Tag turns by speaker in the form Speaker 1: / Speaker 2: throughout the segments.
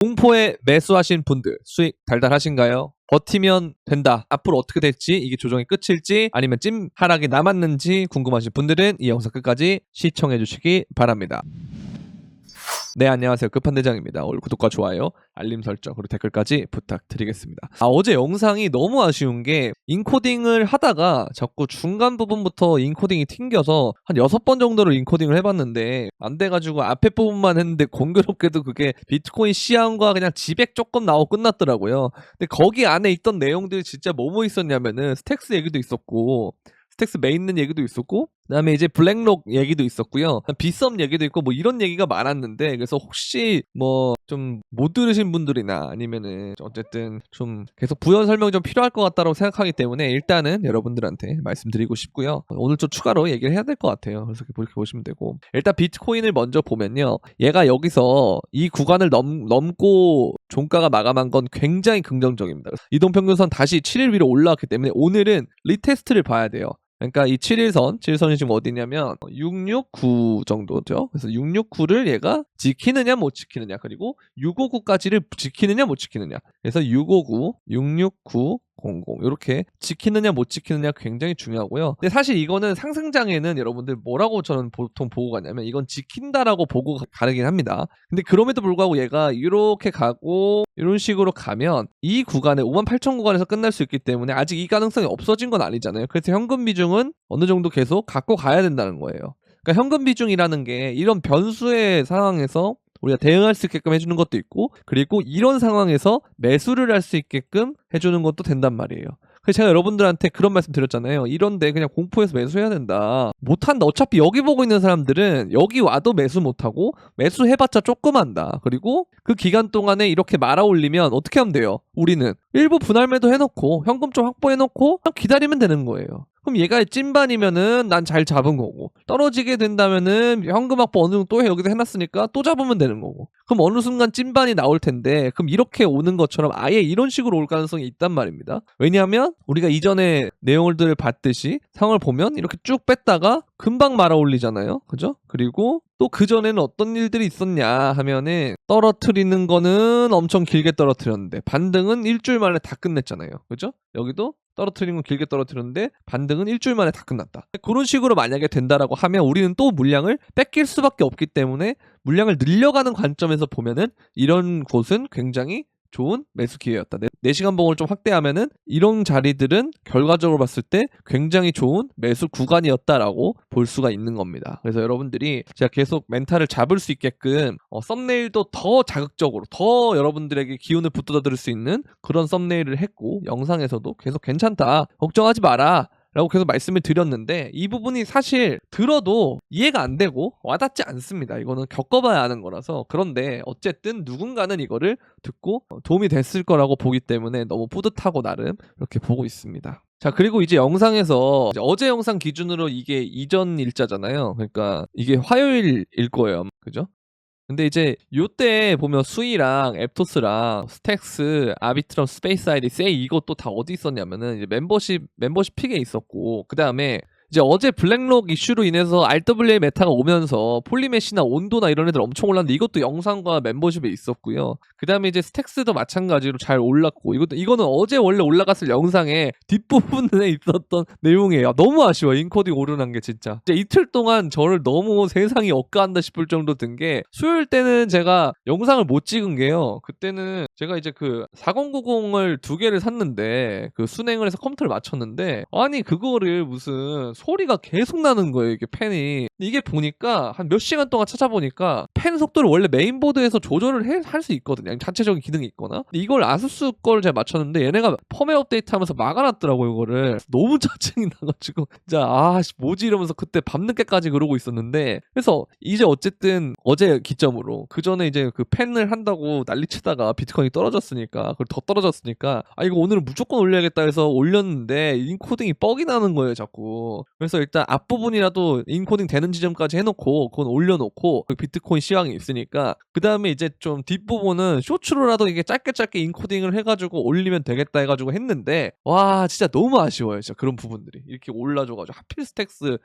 Speaker 1: 공포에 매수하신 분들 수익 달달하신가요? 버티면 된다. 앞으로 어떻게 될지, 이게 조정의 끝일지 아니면 찜 하락이 남았는지 궁금하신 분들은 이 영상 끝까지 시청해 주시기 바랍니다. 네, 안녕하세요. 끝판대장입니다. 오늘 구독과 좋아요, 알림 설정, 그리고 댓글까지 부탁드리겠습니다. 어제 영상이 너무 아쉬운 게 인코딩을 하다가 자꾸 중간 부분부터 인코딩이 튕겨서 한 6번 정도를 인코딩을 해봤는데 안 돼가지고 앞에 부분만 했는데 공교롭게도 그게 비트코인 시황과 그냥 지백 조금 나오고 끝났더라고요. 근데 거기 안에 있던 내용들이 진짜 뭐뭐 있었냐면은 스택스 얘기도 있었고, 스택스 메인는 얘기도 있었고, 그다음에 이제 블랙록 얘기도 있었고요. 비썸 얘기도 있고 뭐 이런 얘기가 많았는데, 그래서 혹시 뭐 좀 못 들으신 분들이나 아니면은 어쨌든 좀 계속 부연 설명이 좀 필요할 것 같다고 생각하기 때문에 일단은 여러분들한테 말씀드리고 싶고요. 오늘 좀 추가로 얘기를 해야 될 것 같아요. 그래서 그렇게 보시면 되고, 일단 비트코인을 먼저 보면요, 얘가 여기서 이 구간을 넘고 종가가 마감한 건 굉장히 긍정적입니다. 이동평균선 다시 7일 위로 올라왔기 때문에 오늘은 리테스트를 봐야 돼요. 그러니까 이 7일선이 지금 어디냐면 669 정도죠. 그래서 669를 얘가 지키느냐 못 지키느냐, 그리고 659까지를 지키느냐 못 지키느냐. 그래서 659, 669, 00 이렇게 지키느냐 못 지키느냐 굉장히 중요하고요. 근데 사실 이거는 상승장에는 여러분들 뭐라고 저는 보통 보고 가냐면 이건 지킨다라고 보고 가르긴 합니다. 근데 그럼에도 불구하고 얘가 이렇게 가고 이런 식으로 가면 이 구간에 58,000 구간에서 끝날 수 있기 때문에 아직 이 가능성이 없어진 건 아니잖아요. 그래서 현금 비중은 어느 정도 계속 갖고 가야 된다는 거예요. 그러니까 현금 비중이라는 게 이런 변수의 상황에서 우리가 대응할 수 있게끔 해주는 것도 있고, 그리고 이런 상황에서 매수를 할 수 있게끔 해주는 것도 된단 말이에요. 그래서 제가 여러분들한테 그런 말씀 드렸잖아요. 이런데 그냥 공포해서 매수해야 된다. 못한다. 어차피 여기 보고 있는 사람들은 여기 와도 매수 못하고 매수해봤자 조금 한다. 그리고 그 기간 동안에 이렇게 말아 올리면 어떻게 하면 돼요? 우리는 일부 분할 매도 해놓고 현금 좀 확보해놓고 기다리면 되는 거예요. 그럼 얘가 찐반이면은 난 잘 잡은 거고, 떨어지게 된다면은 현금 확보 어느 정도 또 여기다 해놨으니까 또 잡으면 되는 거고, 그럼 어느 순간 찐반이 나올 텐데, 그럼 이렇게 오는 것처럼 아예 이런 식으로 올 가능성이 있단 말입니다. 왜냐하면 우리가 이전에 내용들을 봤듯이 상황을 보면 이렇게 쭉 뺐다가 금방 말아 올리잖아요. 그죠? 그리고 또 그전에는 어떤 일들이 있었냐 하면은 떨어뜨리는 거는 엄청 길게 떨어뜨렸는데 반등은 일주일 만에 다 끝냈잖아요. 그죠? 여기도 떨어뜨리는 건 길게 떨어뜨렸는데 반등은 일주일 만에 다 끝났다. 그런 식으로 만약에 된다라고 하면 우리는 또 물량을 뺏길 수밖에 없기 때문에 물량을 늘려가는 관점에서 보면은 이런 곳은 굉장히 좋은 매수 기회였다. 4시간 봉을 좀 확대하면은 이런 자리들은 결과적으로 봤을 때 굉장히 좋은 매수 구간이었다라고 볼 수가 있는 겁니다. 그래서 여러분들이 제가 계속 멘탈을 잡을 수 있게끔 썸네일도 더 자극적으로, 더 여러분들에게 기운을 북돋아드릴 수 있는 그런 썸네일을 했고, 영상에서도 계속 괜찮다, 걱정하지 마라 라고 계속 말씀을 드렸는데, 이 부분이 사실 들어도 이해가 안 되고 와닿지 않습니다. 이거는 겪어봐야 하는 거라서. 그런데 어쨌든 누군가는 이거를 듣고 도움이 됐을 거라고 보기 때문에 너무 뿌듯하고 나름 이렇게 보고 있습니다. 자, 그리고 이제 영상에서 어제 영상 기준으로 이게 이전 일자잖아요. 그러니까 이게 화요일일 거예요. 그죠? 근데 이제 요때 보면 수이랑 앱토스랑 스택스, 아비트럼, 스페이스 아이디, 세이 이것도 다 어디 있었냐면은 이제 멤버십 픽에 있었고, 그 다음에 이제 어제 블랙록 이슈로 인해서 RWA 메타가 오면서 폴리메시나 온도나 이런 애들 엄청 올랐는데 이것도 영상과 멤버십에 있었고요. 그 다음에 이제 스택스도 마찬가지로 잘 올랐고, 이거는 어제 원래 올라갔을 영상의 뒷부분에 있었던 내용이에요. 너무 아쉬워, 인코딩 오르는 게 진짜. 이제 이틀 동안 저를 너무 세상이 억까한다 싶을 정도 든 게, 수요일 때는 제가 영상을 못 찍은 게요. 그때는 제가 이제 그 4090을 2개를 샀는데 그 순행을 해서 컴퓨터를 맞췄는데, 아니 그거를 무슨 소리가 계속 나는 거예요, 이게 팬이. 이게 보니까 한 몇 시간 동안 찾아보니까 팬 속도를 원래 메인보드에서 조절을 할 수 있거든요, 자체적인 기능이 있거나. 근데 이걸 아수스 거를 제가 맞췄는데 얘네가 펌웨어 업데이트 하면서 막아놨더라고요, 이거를. 너무 짜증이 나가지고 진짜 뭐지 이러면서 그때 밤늦게까지 그러고 있었는데, 그래서 이제 어쨌든 어제 기점으로, 그 전에 이제 그 팬을 한다고 난리치다가 비트코인이 떨어졌으니까, 그걸 더 떨어졌으니까 이거 오늘은 무조건 올려야겠다 해서 올렸는데 인코딩이 뻑이 나는 거예요, 자꾸. 그래서 일단 앞부분이라도 인코딩 되는 지점까지 해놓고 그건 올려놓고 그 비트코인 시황이 있으니까 그 다음에 이제 좀 뒷부분은 쇼츠로라도 이게 짧게 인코딩을 해가지고 올리면 되겠다 해가지고 했는데 와 진짜 너무 아쉬워요. 진짜 그런 부분들이 이렇게 올라줘가지고 하필 스택스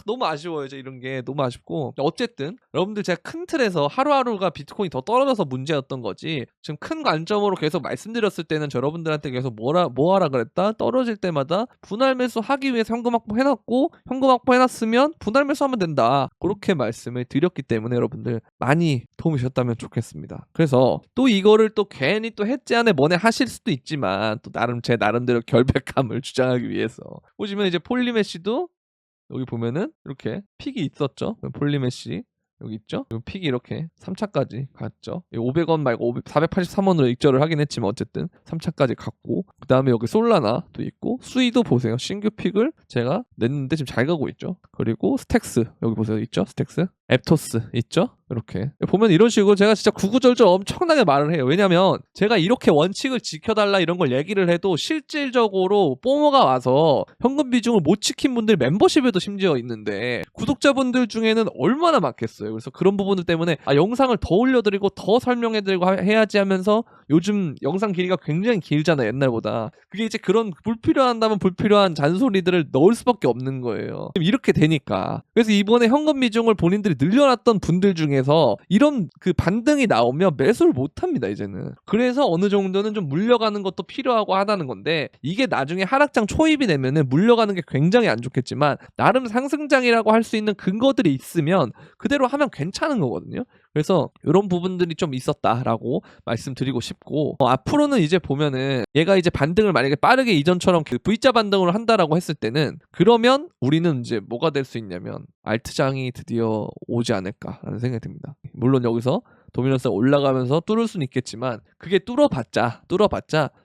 Speaker 1: 너무 아쉬워요. 진짜 이런 게 너무 아쉽고 어쨌든 여러분들 제가 큰 틀에서 하루하루가 비트코인이 더 떨어져서 문제였던 거지 지금 큰 관점으로 계속 말씀드렸을 때는 저 여러분들한테 계속 뭐 하라 그랬다 떨어질 때마다 분할 매수 하기 위해서 현금 확보해놨고 현금 확보해놨으면 분할 매수하면 된다 그렇게 말씀을 드렸기 때문에 여러분들 많이 도움이 되셨다면 좋겠습니다. 그래서 또 이거를 또 괜히 또 해지 안에 뭐네 하실 수도 있지만 또 제 나름대로 결백함을 주장하기 위해서 보시면 이제 폴리메시도 여기 보면은 이렇게 픽이 있었죠. 폴리메시 여기 있죠? 픽이 이렇게 3차까지 갔죠. 500원 말고 483원으로 익절을 하긴 했지만 어쨌든 3차까지 갔고 그 다음에 여기 솔라나도 있고 수이도 보세요. 신규 픽을 제가 냈는데 지금 잘 가고 있죠. 그리고 스택스 여기 보세요. 있죠? 스택스 앱토스 있죠? 이렇게 보면 이런 식으로 제가 진짜 구구절절 엄청나게 말을 해요. 왜냐면 제가 이렇게 원칙을 지켜달라 이런 걸 얘기를 해도 실질적으로 뽀모가 와서 현금 비중을 못 지킨 분들 멤버십에도 심지어 있는데 구독자분들 중에는 얼마나 많겠어요. 그래서 그런 부분들 때문에 영상을 더 올려드리고 더 설명해드리고 해야지 하면서 요즘 영상 길이가 굉장히 길잖아요. 옛날보다. 그게 이제 그런 불필요한다면 불필요한 잔소리들을 넣을 수밖에 없는 거예요. 이렇게 되니까. 그래서 이번에 현금 비중을 본인들이 늘려놨던 분들 중에서 이런 그 반등이 나오면 매수를 못합니다. 이제는. 그래서 어느 정도는 좀 물려가는 것도 필요하고 하다는 건데 이게 나중에 하락장 초입이 되면은 물려가는 게 굉장히 안 좋겠지만 나름 상승장이라고 할 수 있는 근거들이 있으면 그대로 하면 괜찮은 거거든요. 그래서 이런 부분들이 좀 있었다라고 말씀드리고 싶고 앞으로는 이제 보면은 얘가 이제 반등을 만약에 빠르게 이전처럼 그 V자 반등을 한다라고 했을 때는 그러면 우리는 이제 뭐가 될 수 있냐면 알트장이 드디어 오지 않을까라는 생각이 듭니다. 물론 여기서 도미넌스가 올라가면서 뚫을 수는 있겠지만 그게 뚫어봤자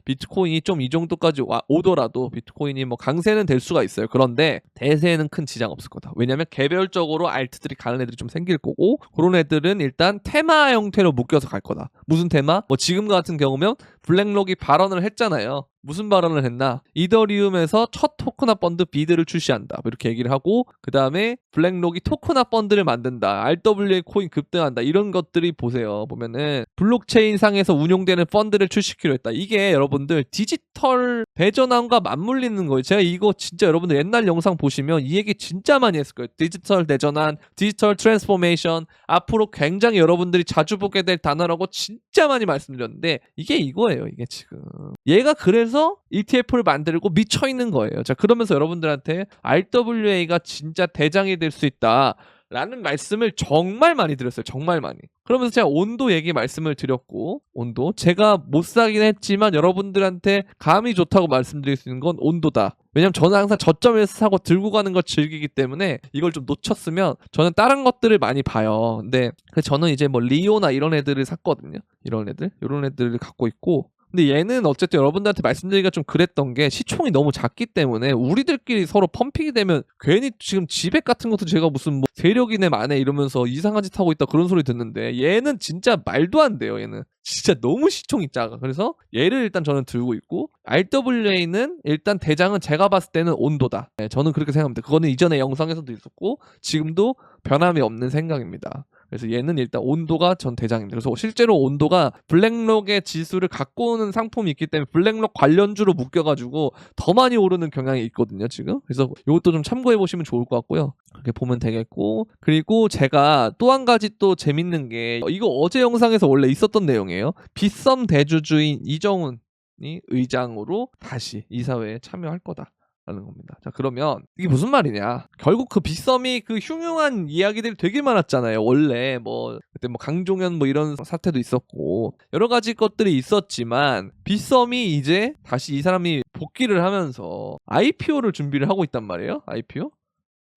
Speaker 1: 비트코인이 좀 이 정도까지 오더라도 비트코인이 뭐 강세는 될 수가 있어요. 그런데 대세에는 큰 지장 없을 거다. 왜냐면 개별적으로 알트들이 가는 애들이 좀 생길 거고 그런 애들은 일단 테마 형태로 묶여서 갈 거다. 무슨 테마? 뭐 지금 같은 경우면 블랙록이 발언을 했잖아요. 무슨 발언을 했나? 이더리움에서 첫 토크나 펀드 비드를 출시한다. 뭐 이렇게 얘기를 하고 그 다음에 블랙록이 토크나 펀드를 만든다. RWA 코인 급등한다. 이런 것들이 보세요. 보면은 블록체인 상에서 운용되는 펀드를 출시키로 했다. 이게 여러분들 디지털 대전환과 맞물리는 거예요. 제가 이거 진짜 여러분들 옛날 영상 보시면 이 얘기 진짜 많이 했을 거예요. 디지털 대전환, 디지털 트랜스포메이션 앞으로 굉장히 여러분들이 자주 보게 될 단어라고 진짜 많이 말씀드렸는데 이게 이거예요. 이게 지금 얘가 그래서 ETF를 만들고 미쳐있는 거예요. 자, 그러면서 여러분들한테 RWA가 진짜 대장이 될 수 있다 라는 말씀을 정말 많이 드렸어요. 정말 많이. 그러면서 제가 온도 얘기 말씀을 드렸고 온도 제가 못 사긴 했지만 여러분들한테 감이 좋다고 말씀드릴 수 있는 건 온도다. 왜냐면 저는 항상 저점에서 사고 들고 가는 걸 즐기기 때문에 이걸 좀 놓쳤으면 저는 다른 것들을 많이 봐요. 근데 저는 이제 뭐 리오나 이런 애들을 샀거든요. 이런 애들을 갖고 있고 근데 얘는 어쨌든 여러분들한테 말씀드리기가 좀 그랬던 게 시총이 너무 작기 때문에 우리들끼리 서로 펌핑이 되면 괜히 지금 지백 같은 것도 제가 무슨 뭐 세력이네 마네 이러면서 이상한 짓 하고 있다 그런 소리 듣는데 얘는 진짜 말도 안 돼요. 얘는 진짜 너무 시총이 작아. 그래서 얘를 일단 저는 들고 있고 RWA는 일단 대장은 제가 봤을 때는 온도다. 네, 저는 그렇게 생각합니다. 그거는 이전에 영상에서도 있었고 지금도 변함이 없는 생각입니다. 그래서 얘는 일단 온도가 전 대장입니다. 그래서 실제로 온도가 블랙록의 지수를 갖고 오는 상품이 있기 때문에 블랙록 관련주로 묶여가지고 더 많이 오르는 경향이 있거든요, 지금. 그래서 이것도 좀 참고해 보시면 좋을 것 같고요. 그렇게 보면 되겠고 그리고 제가 또 한 가지 또 재밌는 게 이거 어제 영상에서 원래 있었던 내용이에요. 빗썸 대주주인 이정훈이 의장으로 다시 이사회에 참여할 거다. 라는 겁니다. 자, 그러면 이게 무슨 말이냐? 결국 그 빗썸이 그 흉흉한 이야기들이 되게 많았잖아요. 원래 뭐 그때 뭐 강종현 뭐 이런 사태도 있었고 여러 가지 것들이 있었지만 빗썸이 이제 다시 이 사람이 복귀를 하면서 IPO를 준비를 하고 있단 말이에요. IPO?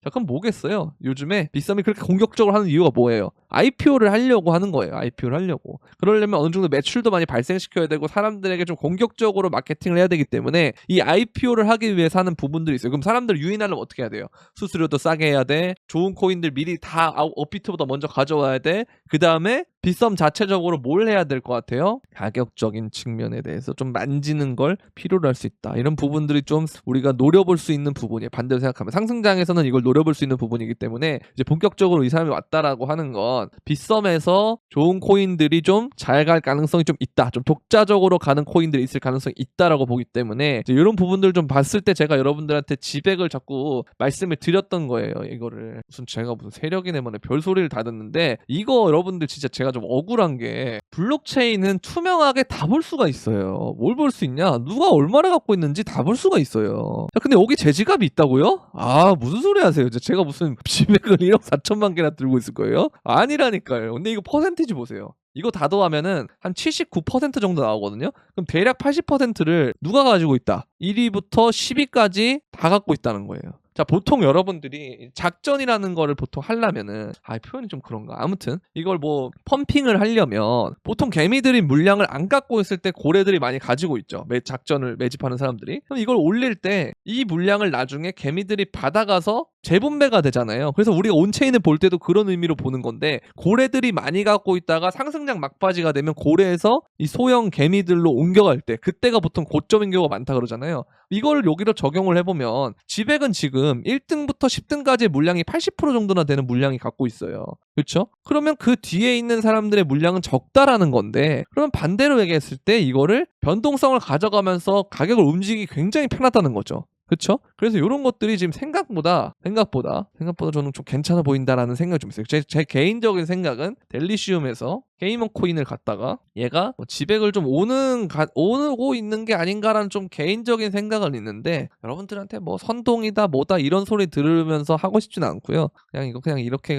Speaker 1: 자, 그럼 뭐겠어요? 요즘에 빗썸이 그렇게 공격적으로 하는 이유가 뭐예요? IPO를 하려고 하는 거예요. IPO를 하려고. 그러려면 어느 정도 매출도 많이 발생시켜야 되고 사람들에게 좀 공격적으로 마케팅을 해야 되기 때문에 이 IPO를 하기 위해서 하는 부분들이 있어요. 그럼 사람들 유인하려면 어떻게 해야 돼요? 수수료도 싸게 해야 돼. 좋은 코인들 미리 다 업비트보다 먼저 가져와야 돼. 그 다음에 빗썸 자체적으로 뭘 해야 될 것 같아요? 가격적인 측면에 대해서 좀 만지는 걸 필요로 할 수 있다. 이런 부분들이 좀 우리가 노려볼 수 있는 부분이에요. 반대로 생각하면 상승장에서는 이걸 노려볼 수 있는 부분이기 때문에 이제 본격적으로 이 사람이 왔다라고 하는 건 빗썸에서 좋은 코인들이 좀 잘 갈 가능성이 좀 있다. 좀 독자적으로 가는 코인들이 있을 가능성이 있다라고 보기 때문에 이제 이런 부분들 좀 봤을 때 제가 여러분들한테 지백을 자꾸 말씀을 드렸던 거예요. 이거를 제가 무슨 세력이네 뭐네 별소리를 다 듣는데 이거 여러분들 진짜 제가 좀 억울한 게 블록체인은 투명하게 다 볼 수가 있어요. 뭘 볼 수 있냐? 누가 얼마나 갖고 있는지 다 볼 수가 있어요. 야, 근데 여기 제 지갑이 있다고요? 아 무슨 소리 하세요? 제가 무슨 지백을 1억 4천만 개나 들고 있을 거예요? 아니라니까요. 근데 이거 퍼센티지 보세요. 이거 다 더하면은 한 79% 정도 나오거든요. 그럼 대략 80%를 누가 가지고 있다? 1위부터 10위까지 다 갖고 있다는 거예요. 자, 보통 여러분들이 작전이라는 거를 보통 하려면은 표현이 좀 그런가. 아무튼 이걸 뭐 펌핑을 하려면 보통 개미들이 물량을 안 갖고 있을 때 고래들이 많이 가지고 있죠. 작전을 매집하는 사람들이. 그럼 이걸 올릴 때 이 물량을 나중에 개미들이 받아가서 재분배가 되잖아요. 그래서 우리가 온체인을 볼 때도 그런 의미로 보는 건데 고래들이 많이 갖고 있다가 상승장 막바지가 되면 고래에서 이 소형 개미들로 옮겨갈 때 그때가 보통 고점인 경우가 많다 그러잖아요. 이걸 여기로 적용을 해보면 지백은 지금 1등부터 10등까지의 물량이 80% 정도나 되는 물량이 갖고 있어요. 그렇죠? 그러면 그 뒤에 있는 사람들의 물량은 적다라는 건데 그러면 반대로 얘기했을 때 이거를 변동성을 가져가면서 가격을 움직이기 굉장히 편하다는 거죠. 그렇죠? 그래서 이런 것들이 지금 생각보다 저는 좀 괜찮아 보인다라는 생각이 좀 있어요. 제 개인적인 생각은 델리시움에서 게이머 코인을 갖다가 얘가 지백을 좀 오고 있는 게 아닌가라는 좀 개인적인 생각은 있는데 여러분들한테 뭐 선동이다 뭐다 이런 소리 들으면서 하고 싶지는 않고요. 그냥 이렇게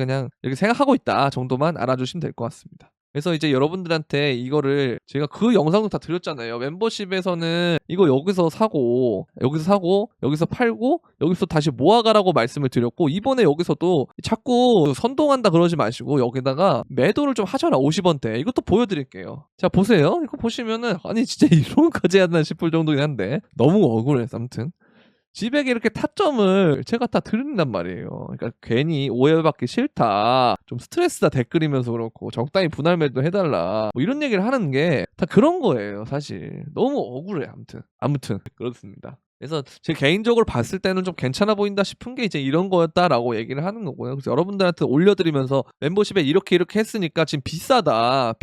Speaker 1: 생각하고 있다 정도만 알아주시면 될 것 같습니다. 그래서 이제 여러분들한테 이거를 제가 그 영상도 다 드렸잖아요. 멤버십에서는 이거 여기서 사고 여기서 팔고 여기서 다시 모아가라고 말씀을 드렸고 이번에 여기서도 자꾸 선동한다 그러지 마시고 여기다가 매도를 좀 하셔라. 50원대 이것도 보여드릴게요. 자 보세요. 이거 보시면은 아니 진짜 이런 거까지 해야 되나 싶을 정도긴 한데 너무 억울해서 아무튼 지백에 이렇게 타점을 제가 다 드린단 말이에요. 그러니까 괜히 오해받기 싫다. 좀 스트레스다 댓글이면서 그렇고 적당히 분할 매도 해달라. 뭐 이런 얘기를 하는 게 다 그런 거예요. 사실 너무 억울해. 아무튼 그렇습니다. 그래서 제 개인적으로 봤을 때는 좀 괜찮아 보인다 싶은 게 이제 이런 거였다라고 얘기를 하는 거고요. 그래서 여러분들한테 올려드리면서 멤버십에 이렇게 했으니까 지금 비싸다.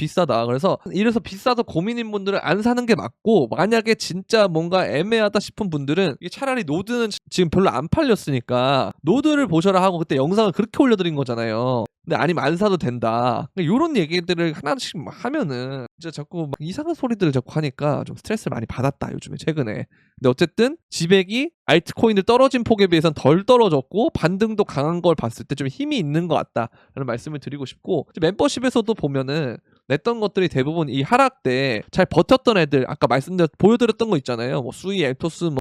Speaker 1: 그래서 이래서 비싸서 고민인 분들은 안 사는 게 맞고 만약에 진짜 뭔가 애매하다 싶은 분들은 이게 차라리 노드는 지금 별로 안 팔렸으니까 노드를 보셔라 하고 그때 영상을 그렇게 올려드린 거잖아요. 근데 아니면 안 사도 된다. 이런 얘기들을 하나씩 하면은 진짜 자꾸 이상한 소리들을 자꾸 하니까 좀 스트레스를 많이 받았다 요즘에 최근에. 근데 어쨌든 지백이 알트코인을 떨어진 폭에 비해서는 덜 떨어졌고 반등도 강한 걸 봤을 때 좀 힘이 있는 것 같다라는 말씀을 드리고 싶고 멤버십에서도 보면은 냈던 것들이 대부분 이 하락 때 잘 버텼던 애들 아까 보여드렸던 거 있잖아요. 뭐 수이, 엘토스,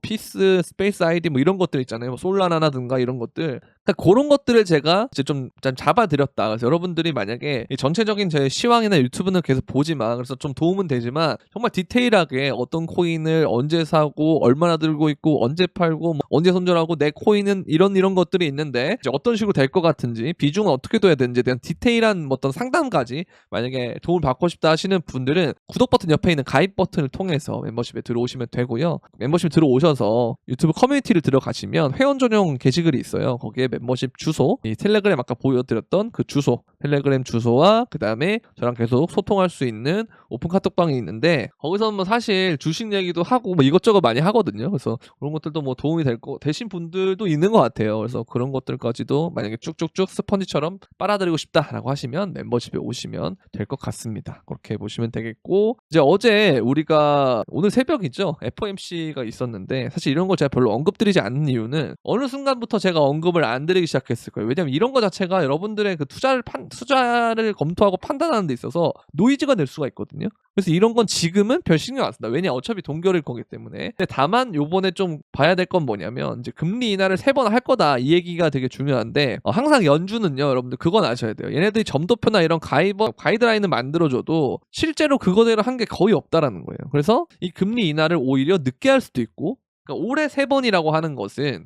Speaker 1: 피스, 스페이스 아이디 이런 것들 있잖아요. 솔라나라든가 이런 것들. 그러니까 그런 것들을 제가 이제 좀 잡아드렸다. 그래서 여러분들이 만약에 전체적인 제 시황이나 유튜브는 계속 보지만 그래서 좀 도움은 되지만 정말 디테일하게 어떤 코인을 언제 사고 얼마나 들고 있고 언제 팔고 언제 손절하고 내 코인은 이런 것들이 있는데 이제 어떤 식으로 될 것 같은지 비중은 어떻게 둬야 되는지에 대한 디테일한 어떤 상담까지 만약에 도움을 받고 싶다 하시는 분들은 구독 버튼 옆에 있는 가입 버튼을 통해서 멤버십에 들어오시면 되고요. 멤버십 들어오셔서 유튜브 커뮤니티를 들어가시면 회원 전용 게시글이 있어요. 거기에 멤버십 주소, 이 텔레그램 아까 보여드렸던 그 주소, 텔레그램 주소와 그 다음에 저랑 계속 소통할 수 있는 오픈 카톡방이 있는데 거기서 사실 주식 얘기도 하고 이것저것 많이 하거든요. 그래서 그런 것들도 도움이 되신 분들도 있는 것 같아요. 그래서 그런 것들까지도 만약에 쭉쭉쭉 스펀지처럼 빨아들이고 싶다라고 하시면 멤버십에 오시면 될 것 같습니다. 그렇게 보시면 되겠고 이제 어제 우리가 오늘 새벽이죠. FOMC가 있었는데 사실 이런 걸 제가 별로 언급드리지 않는 이유는 어느 순간부터 제가 언급을 안 드리기 시작했을 거예요. 왜냐면 이런 거 자체가 여러분들의 그 투자를 검토하고 판단하는 데 있어서 노이즈가 될 수가 있거든요. 그래서 이런 건 지금은 별 신경 안 쓴다. 왜냐 어차피 동결일 거기 때문에. 근데 다만 요번에 좀 봐야 될 건 뭐냐면 이제 금리 인하를 3번 할 거다 이 얘기가 되게 중요한데 항상 연준은요 여러분들 그건 아셔야 돼요. 얘네들이 점도표나 이런 가이드라인을 만들어줘도 실제로 그거대로 한 게 거의 없다라는 거예요. 그래서 이 금리 인하를 오히려 늦게 할 수도 있고 그러니까 올해 3번이라고 하는 것은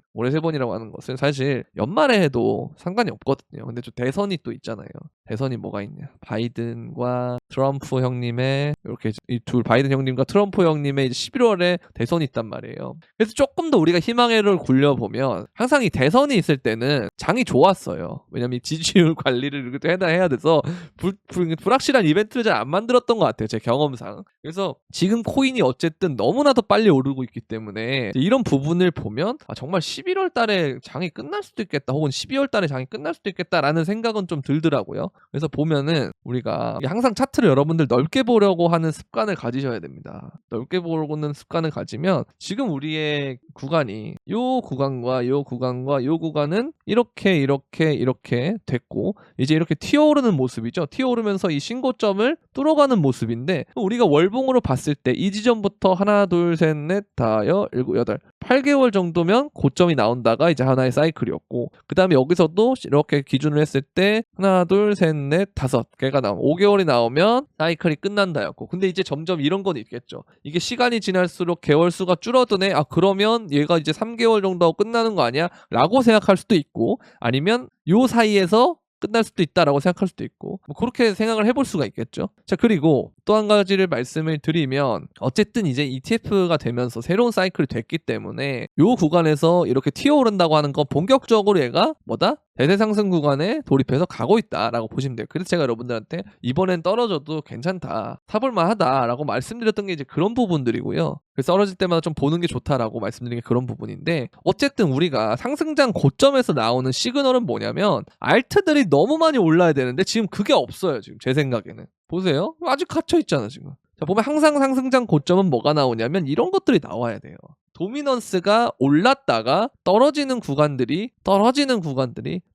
Speaker 1: 사실 연말에 해도 상관이 없거든요. 근데 좀 대선이 또 있잖아요. 대선이 뭐가 있냐? 바이든과 트럼프 형님의 이렇게 이 둘 바이든 형님과 트럼프 형님의 이제 11월에 대선이 있단 말이에요. 그래서 조금 더 우리가 희망을 굴려보면 항상 이 대선이 있을 때는 장이 좋았어요. 왜냐면 이 지지율 관리를 이렇게 해야 돼서 불확실한 이벤트를 잘 안 만들었던 것 같아요. 제 경험상. 그래서 지금 코인이 어쨌든 너무나도 빨리 오르고 있기 때문에 이런 부분을 보면 정말 11월 달에 장이 끝날 수도 있겠다 혹은 12월 달에 장이 끝날 수도 있겠다라는 생각은 좀 들더라고요. 그래서 보면은 우리가 항상 차트를 여러분들 넓게 보려고 하는 습관을 가지셔야 됩니다. 넓게 보는 습관을 가지면 지금 우리의 구간이 요 구간과 요 구간과 요 구간은 이렇게 됐고 이제 이렇게 튀어오르는 모습이죠. 튀어오르면서 이 신고점을 뚫어가는 모습인데 우리가 월봉으로 봤을 때 이 지점부터 하나 둘 셋 넷 다섯 일곱 여덟 8개월 정도면 고점이 나온다가 이제 하나의 사이클이었고 그 다음에 여기서도 이렇게 기준을 했을 때 하나 둘 셋 넷 다섯 개가 나오면 5개월이 나오면 사이클이 끝난다였고 근데 이제 점점 이런 건 있겠죠. 이게 시간이 지날수록 개월 수가 줄어드네. 그러면 얘가 이제 3개월 정도 하고 끝나는 거 아니야? 라고 생각할 수도 있고 아니면 요 사이에서 끝날 수도 있다라고 생각할 수도 있고 그렇게 생각을 해볼 수가 있겠죠. 자 그리고 또 한 가지를 말씀을 드리면 어쨌든 이제 ETF가 되면서 새로운 사이클이 됐기 때문에 요 구간에서 이렇게 튀어오른다고 하는 건 본격적으로 얘가 뭐다? 대세 상승 구간에 돌입해서 가고 있다라고 보시면 돼요. 그래서 제가 여러분들한테 이번엔 떨어져도 괜찮다, 사볼만 하다라고 말씀드렸던 게 이제 그런 부분들이고요. 그래서 떨어질 때마다 좀 보는 게 좋다라고 말씀드린 게 그런 부분인데 어쨌든 우리가 상승장 고점에서 나오는 시그널은 뭐냐면 알트들이 너무 많이 올라야 되는데 지금 그게 없어요. 지금 제 생각에는. 보세요. 아직 갇혀 있잖아 지금. 자 보면 항상 상승장 고점은 뭐가 나오냐면 이런 것들이 나와야 돼요. 도미넌스가 올랐다가 떨어지는 구간들이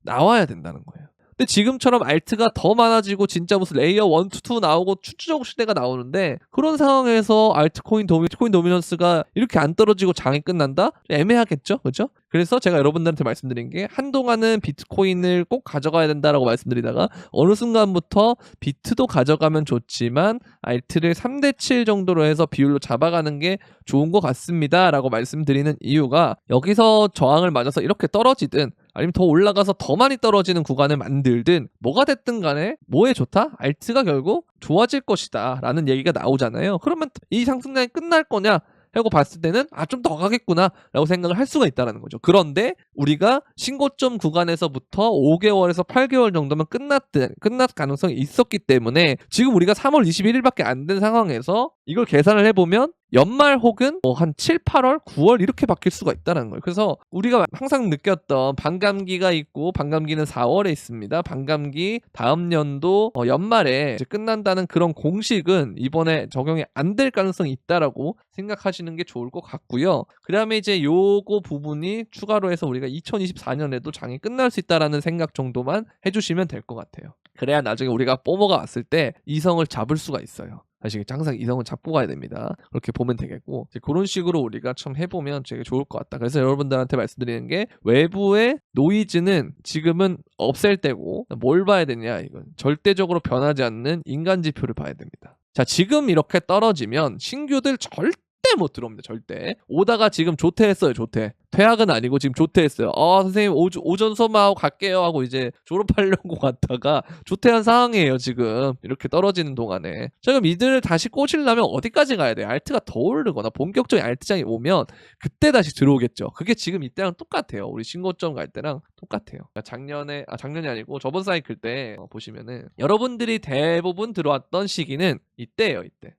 Speaker 1: 나와야 된다는 거예요. 근데 지금처럼 알트가 더 많아지고 진짜 무슨 레이어 1, 2 나오고 추추적 시대가 나오는데 그런 상황에서 알트코인 도미넌스가 이렇게 안 떨어지고 장이 끝난다? 애매하겠죠? 그렇죠? 그래서 제가 여러분들한테 말씀드린 게 한동안은 비트코인을 꼭 가져가야 된다라고 말씀드리다가 어느 순간부터 비트도 가져가면 좋지만 알트를 3대7 정도로 해서 비율로 잡아가는 게 좋은 것 같습니다 라고 말씀드리는 이유가 여기서 저항을 맞아서 이렇게 떨어지든 아니면 더 올라가서 더 많이 떨어지는 구간을 만들든 뭐가 됐든 간에 뭐에 좋다? 알트가 결국 좋아질 것이다 라는 얘기가 나오잖아요. 그러면 이 상승장이 끝날 거냐? 하고 봤을 때는 좀 더 가겠구나 라고 생각을 할 수가 있다는 거죠. 그런데 우리가 신고점 구간에서부터 5개월에서 8개월 정도면 끝날 가능성이 있었기 때문에 지금 우리가 3월 21일밖에 안 된 상황에서 이걸 계산을 해보면 연말 혹은 한 7, 8월, 9월 이렇게 바뀔 수가 있다는 거예요. 그래서 우리가 항상 느꼈던 반감기가 있고 반감기는 4월에 있습니다. 반감기 다음 연도 연말에 이제 끝난다는 그런 공식은 이번에 적용이 안 될 가능성이 있다라고 생각하시는 게 좋을 것 같고요. 그 다음에 이제 요거 부분이 추가로 해서 우리가 2024년에도 장이 끝날 수 있다라는 생각 정도만 해주시면 될 것 같아요. 그래야 나중에 우리가 뽀모가 왔을 때 이성을 잡을 수가 있어요. 아시겠죠? 항상 이성은 잡고 가야 됩니다. 그렇게 보면 되겠고 그런 식으로 우리가 좀 해보면 되게 좋을 것 같다. 그래서 여러분들한테 말씀드리는 게 외부의 노이즈는 지금은 없앨 때고 뭘 봐야 되냐 이건 절대적으로 변하지 않는 인간 지표를 봐야 됩니다. 자 지금 이렇게 떨어지면 신규들 절대 못 들어옵니다. 절대. 오다가 지금 조퇴했어요. 조퇴. 퇴학은 아니고 지금 조퇴했어요. 선생님 오전 수업하고 갈게요 하고 이제 졸업하려고 갔다가 조퇴한 상황이에요. 지금 이렇게 떨어지는 동안에. 자 그럼 이들을 다시 꽂으려면 어디까지 가야 돼요? 알트가 더 오르거나 본격적인 알트장이 오면 그때 다시 들어오겠죠. 그게 지금 이때랑 똑같아요. 우리 신고점 갈 때랑 똑같아요. 작년이 아니고 저번 사이클 때 보시면은 여러분들이 대부분 들어왔던 시기는 이때예요. 이때.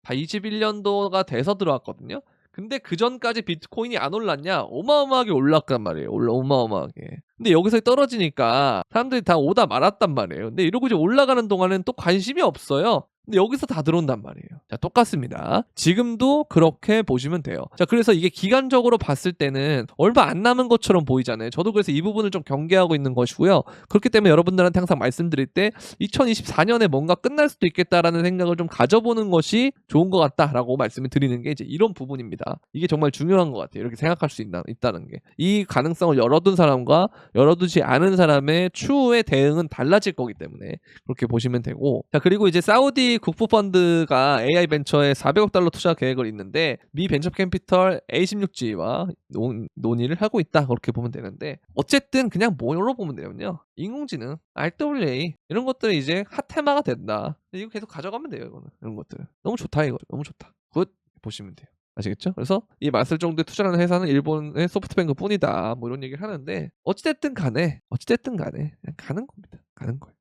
Speaker 1: 다 21년도가 돼서 들어왔거든요. 근데 그 전까지 비트코인이 안 올랐냐? 어마어마하게 올랐단 말이에요. 어마어마하게. 근데 여기서 떨어지니까 사람들이 다 오다 말았단 말이에요. 근데 이러고 이제 올라가는 동안은 또 관심이 없어요. 근데 여기서 다 들어온단 말이에요. 자, 똑같습니다. 지금도 그렇게 보시면 돼요. 자, 그래서 이게 기간적으로 봤을 때는 얼마 안 남은 것처럼 보이잖아요. 저도 그래서 이 부분을 좀 경계하고 있는 것이고요. 그렇기 때문에 여러분들한테 항상 말씀드릴 때 2024년에 뭔가 끝날 수도 있겠다라는 생각을 좀 가져보는 것이 좋은 것 같다라고 말씀을 드리는 게 이제 이런 부분입니다. 이게 정말 중요한 것 같아요. 이렇게 생각할 수 있다는 게. 이 가능성을 열어둔 사람과 열어두지 않은 사람의 추후의 대응은 달라질 거기 때문에 그렇게 보시면 되고 자 그리고 이제 사우디 국부펀드가 AI 벤처에 400억 달러 투자 계획을 있는데 미 벤처 캐피털 A16G와 논의를 하고 있다. 그렇게 보면 되는데 어쨌든 그냥 뭐로 보면 되냐면요. 인공지능, RWA 이런 것들이 이제 핫테마가 된다. 이거 계속 가져가면 돼요. 이거는 이런 것들 너무 좋다. 이거 너무 좋다. 굿 보시면 돼요. 아시겠죠? 그래서 이 맛을 정도에 투자하는 회사는 일본의 소프트뱅크 뿐이다. 뭐 이런 얘기를 하는데 어찌됐든 간에 그냥 가는 겁니다. 가는 거예요.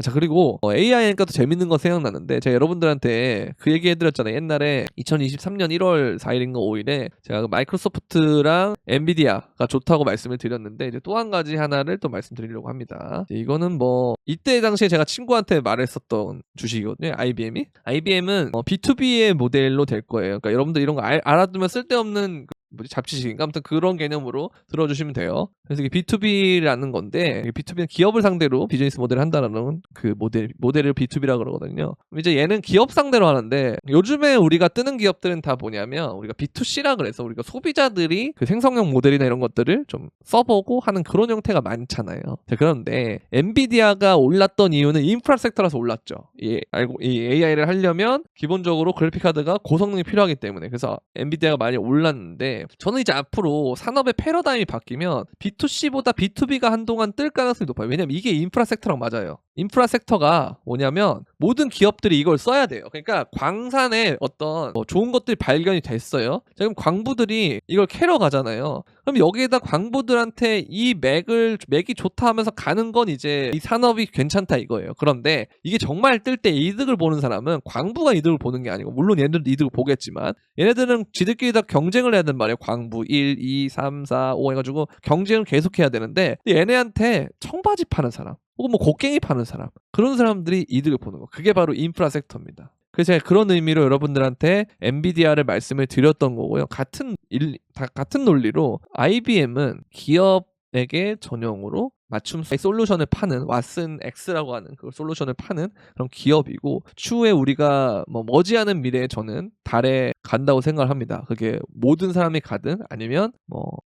Speaker 1: 자, 그리고 AI니까 또 재밌는 거 생각나는데 제가 여러분들한테 그 얘기 해드렸잖아요. 옛날에 2023년 1월 4일인가 5일에 제가 마이크로소프트랑 엔비디아가 좋다고 말씀을 드렸는데 이제 또 한 가지 하나를 또 말씀드리려고 합니다. 이거는 뭐 이때 당시에 제가 친구한테 말했었던 주식이거든요. IBM은 B2B의 모델로 될 거예요. 그러니까 여러분들 이런 거 알아두면 쓸데없는 잡지식인가? 아무튼 그런 개념으로 들어주시면 돼요. 그래서 이게 B2B라는 건데, B2B는 기업을 상대로 비즈니스 모델을 한다는 그 모델을 B2B라고 그러거든요. 이제 얘는 기업 상대로 하는데, 요즘에 우리가 뜨는 기업들은 다 뭐냐면, 우리가 B2C라 그래서 우리가 소비자들이 그 생성형 모델이나 이런 것들을 좀 써보고 하는 그런 형태가 많잖아요. 자, 그런데, 엔비디아가 올랐던 이유는 인프라 섹터라서 올랐죠. 이 AI를 하려면, 기본적으로 그래픽카드가 고성능이 필요하기 때문에. 그래서 엔비디아가 많이 올랐는데, 저는 이제 앞으로 산업의 패러다임이 바뀌면 B2C보다 B2B가 한동안 뜰 가능성이 높아요. 왜냐면 이게 인프라 섹터랑 맞아요. 인프라 섹터가 뭐냐면 모든 기업들이 이걸 써야 돼요. 그러니까 광산에 어떤 좋은 것들이 발견이 됐어요. 지금 광부들이 이걸 캐러 가잖아요. 그럼 여기에다 광부들한테 이 맥이 좋다 하면서 가는 건 이제 이 산업이 괜찮다 이거예요. 그런데 이게 정말 뜰 때 이득을 보는 사람은 광부가 이득을 보는 게 아니고, 물론 얘네들도 이득을 보겠지만 얘네들은 지들끼리 다 경쟁을 해야 된단 말이에요. 광부 1, 2, 3, 4, 5 해가지고 경쟁을 계속해야 되는데 얘네한테 청바지 파는 사람 혹은 뭐 곡괭이 파는 사람, 그런 사람들이 이득을 보는 거, 그게 바로 인프라 섹터입니다. 그래서 제가 그런 의미로 여러분들한테 엔비디아를 말씀을 드렸던 거고요. 같은 논리로 IBM은 기업에게 전용으로 맞춤 솔루션을 파는 왓슨 X라고 하는 그 솔루션을 파는 그런 기업이고, 추후에 우리가 머지않은 미래에 저는 달에 간다고 생각을 합니다. 그게 모든 사람이 가든 아니면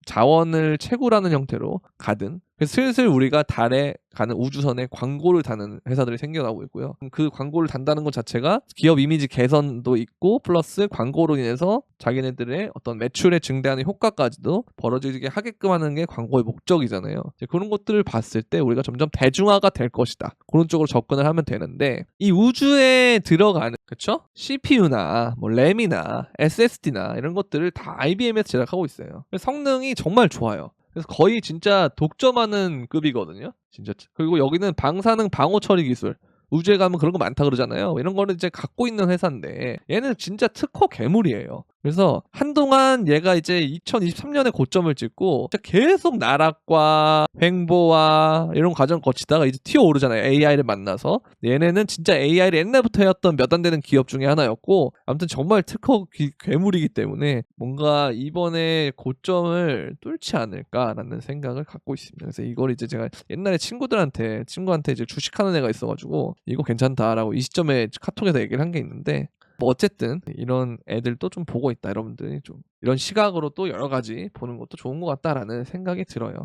Speaker 1: 자원을 채굴하는 형태로 가든, 그래서 슬슬 우리가 달에 가는 우주선에 광고를 다는 회사들이 생겨나고 있고요. 그 광고를 단다는 것 자체가 기업 이미지 개선도 있고 플러스 광고로 인해서 자기네들의 어떤 매출에 증대하는 효과까지도 벌어지게 하게끔 하는 게 광고의 목적이잖아요. 그런 것들을 봤을 때 우리가 점점 대중화가 될 것이다. 그런 쪽으로 접근을 하면 되는데, 이 우주에 들어가는 그쵸? CPU나 램이나 SSD나 이런 것들을 다 IBM에서 제작하고 있어요. 성능이 정말 좋아요. 그래서 거의 진짜 독점하는 급이거든요. 진짜. 그리고 여기는 방사능 방호 처리 기술, 우주에 가면 그런 거 많다 그러잖아요. 이런 거를 이제 갖고 있는 회사인데 얘는 진짜 특허 괴물이에요. 그래서 한동안 얘가 이제 2023년에 고점을 찍고 계속 나락과 횡보와 이런 과정 거치다가 이제 튀어오르잖아요. AI를 만나서. 얘네는 진짜 AI를 옛날부터 해왔던 몇 안 되는 기업 중에 하나였고, 아무튼 정말 특허 괴물이기 때문에 뭔가 이번에 고점을 뚫지 않을까라는 생각을 갖고 있습니다. 그래서 이걸 이제 제가 옛날에 친구한테 이제 주식하는 애가 있어가지고 이거 괜찮다라고 이 시점에 카톡에서 얘기를 한 게 있는데, 어쨌든 이런 애들도 좀 보고 있다. 여러분들이 좀 이런 시각으로 또 여러 가지 보는 것도 좋은 것 같다라는 생각이 들어요.